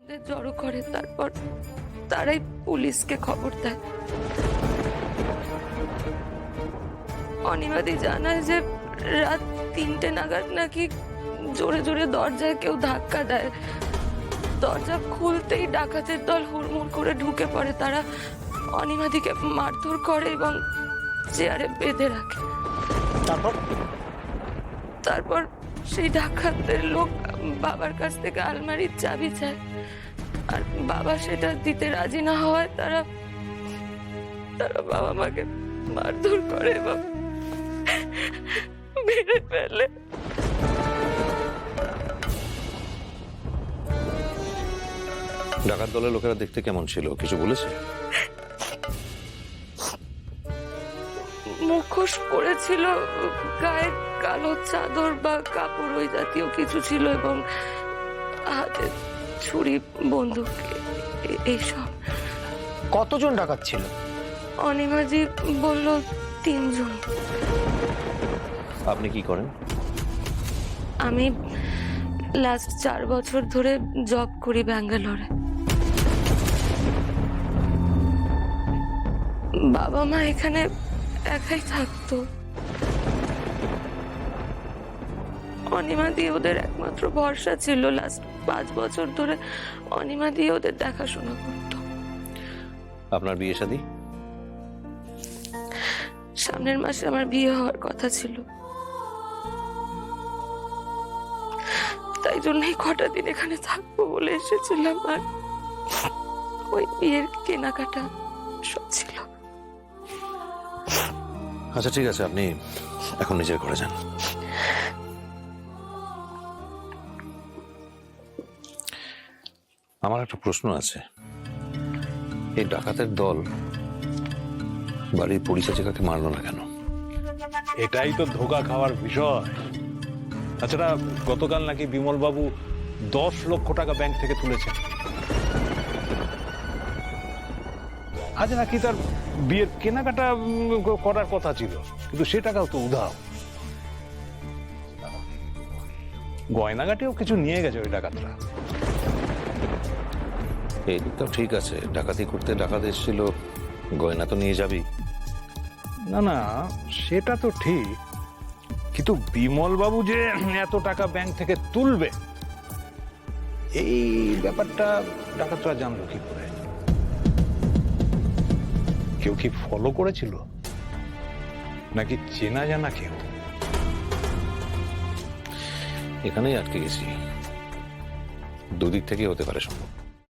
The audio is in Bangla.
লোকদের জড়ো করে, তারপর তারাই পুলিশকে খবর দেয়। অনিমাদি জানায় যে রাত 3টে নাগাদ নাকি জোরে জোরে দরজায় কেউ ধাক্কা দেয়। দরজা খুলতেই ডাকাতের দল হুড়মুড় করে ঢুকে পড়ে। তারা অনিমাদিকে মারধর করে এবং চেয়ারে বেঁধে রাখে। তারপর সেই ডাকাতদের লোক বাবার কাছ থেকে আলমারির চাবি চায়, আর বাবা সেটা দিতে রাজি না হওয়ায় তারা বাবা মাকে মারধর করে এবং মেরে ফেলে। ডাকাত দলের লোকেরা দেখতে কেমন ছিল, কিছু বলেছে? মুখোশ পরেছিল, গায়ে কালো চাদর বা কাপড় ওই জাতীয় কিছু ছিল, এবং হাতে ছুরি, বন্দুক, এইসব। কতজন ডাকাত ছিল? অনিমাজি বলল 3 জন। আপনি কি করেন? আমি লাস্ট 4 বছর ধরে জব করি ব্যাঙ্গালোরে। বাবা মা এখানে একাই থাকতো। অনিমাদি ওদের একমাত্র ভরসা ছিল। লাস্ট 5 বছর ধরে অনিমাদি ওদের দেখাশোনা করতো। আপনার বিয়ে শাদী? সামনের মাসে আমার বিয়ে হওয়ার কথা ছিল, তাই জন্যই কটা দিন এখানে থাকবো বলে এসেছিলাম। আর ওই বিয়ের কেনাকাটা সব ছিল। আচ্ছা ঠিক আছে, আপনি এখন নিজের ঘরে যান। আমার একটা প্রশ্ন আছে, এই ডাকাতের দল বাড়ির পরিচারিকাকে মারলো না কেন? এটাই তো ধোঁকা খাওয়ার বিষয়। তাছাড়া গতকাল নাকি বিমল বাবু 10 লক্ষ টাকা ব্যাংক থেকে তুলেছেন। আজ নাকি তার বিয়ের কেনাকাটা করার কথা ছিল, কিন্তু সে টাকাও তো উধাও। গয়নাগাটিও কিছু নিয়ে গেছে ওই ডাকাতরা। এই দিকটাও ঠিক আছে, ডাকাতি করতে ডাকাত এসেছিল, গয়না তো নিয়ে যাবি। না না, সেটা তো ঠিক, কিন্তু বিমল বাবু যে এত টাকা ব্যাংক থেকে তুলবে এই ব্যাপারটা ডাকাতরা জানলো কি করে? কেউ কি ফলো করেছিল, নাকি চেনা জানা কেউ? এখানেই আটকে গেছি, দুদিক থেকে হতে পারে সম্ভব।